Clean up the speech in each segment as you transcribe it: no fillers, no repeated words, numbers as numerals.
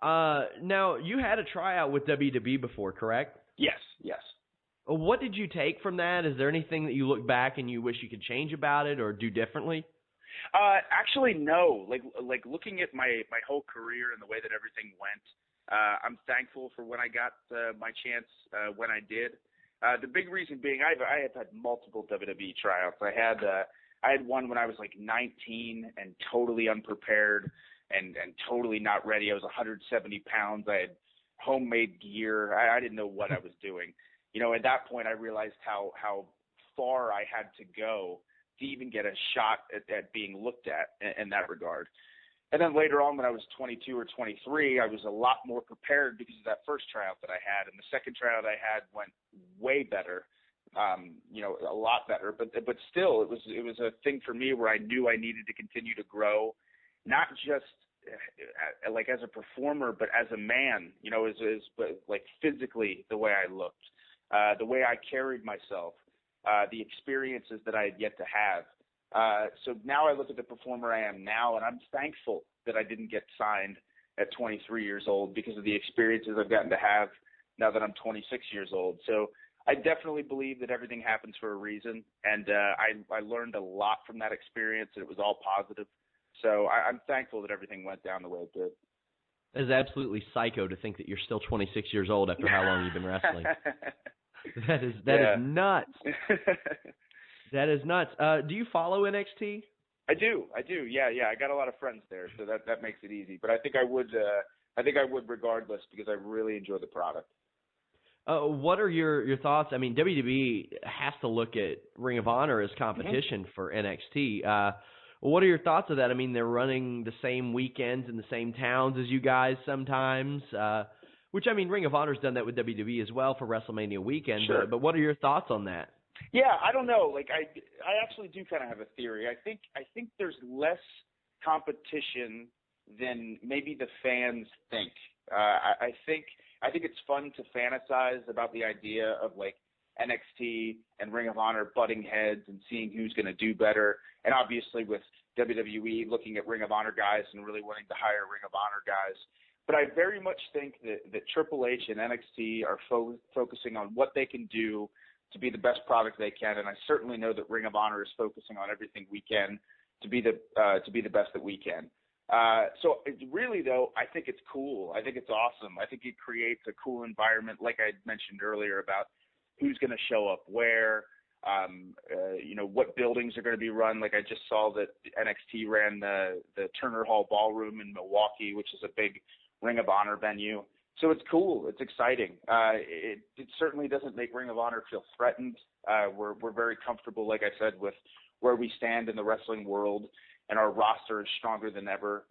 Now, you had a tryout with WWE before, correct? Yes, yes. What did you take from that? Is there anything that you look back and you wish you could change about it or do differently? Actually, no. Like looking at my whole career and the way that everything went, I'm thankful for when I got my chance when I did. The big reason being I have had multiple WWE tryouts. I had one when I was like 19 and totally unprepared and totally not ready. I was 170 pounds. I had homemade gear. I didn't know what I was doing. At that point, I realized how far I had to go to even get a shot at being looked at in that regard. And then later on, when I was 22 or 23, I was a lot more prepared because of that first tryout that I had. And the second tryout I had went way better, a lot better. But still, it was a thing for me where I knew I needed to continue to grow, not just like as a performer, but as a man, but like physically the way I looked. The way I carried myself, the experiences that I had yet to have. So now I look at the performer I am now, and I'm thankful that I didn't get signed at 23 years old because of the experiences I've gotten to have now that I'm 26 years old. So I definitely believe that everything happens for a reason, and I learned a lot from that experience, and it was all positive. So I'm thankful that everything went down the way it did. It is absolutely psycho to think that you're still 26 years old after how long you've been wrestling. That is nuts. That is nuts. Do you follow NXT? I do. Yeah. I got a lot of friends there, so that makes it easy. But I think I would regardless because I really enjoy the product. What are your thoughts? I mean, WWE has to look at Ring of Honor as competition for NXT. What are your thoughts of that? I mean, they're running the same weekends in the same towns as you guys sometimes. Which, I mean, Ring of Honor's done that with WWE as well for WrestleMania weekend. Sure. But what are your thoughts on that? Yeah, I don't know. Like, I actually do kind of have a theory. I think there's less competition than maybe the fans think. I think it's fun to fantasize about the idea of like NXT and Ring of Honor butting heads and seeing who's going to do better. And obviously with WWE looking at Ring of Honor guys and really wanting to hire Ring of Honor guys. But I very much think that Triple H and NXT are focusing on what they can do to be the best product they can, and I certainly know that Ring of Honor is focusing on everything we can to be the best that we can. So really, though, I think it's cool. I think it's awesome. I think it creates a cool environment, like I mentioned earlier about who's going to show up where, what buildings are going to be run. Like I just saw that NXT ran the Turner Hall Ballroom in Milwaukee, which is a big Ring of Honor venue. So it's cool. It's exciting. It certainly doesn't make Ring of Honor feel threatened. We're very comfortable, like I said, with where we stand in the wrestling world, and our roster is stronger than ever.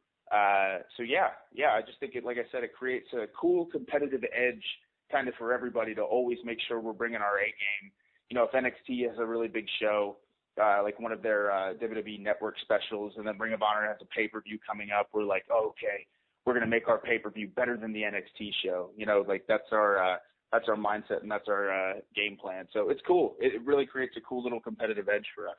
So I just think like I said, it creates a cool competitive edge kind of for everybody to always make sure we're bringing our A game. If NXT has a really big show, like one of their WWE Network specials, and then Ring of Honor has a pay-per-view coming up, we're like, oh, okay, we're going to make our pay-per-view better than the NXT show. Like that's our mindset and that's our game plan. So it's cool. It really creates a cool little competitive edge for us.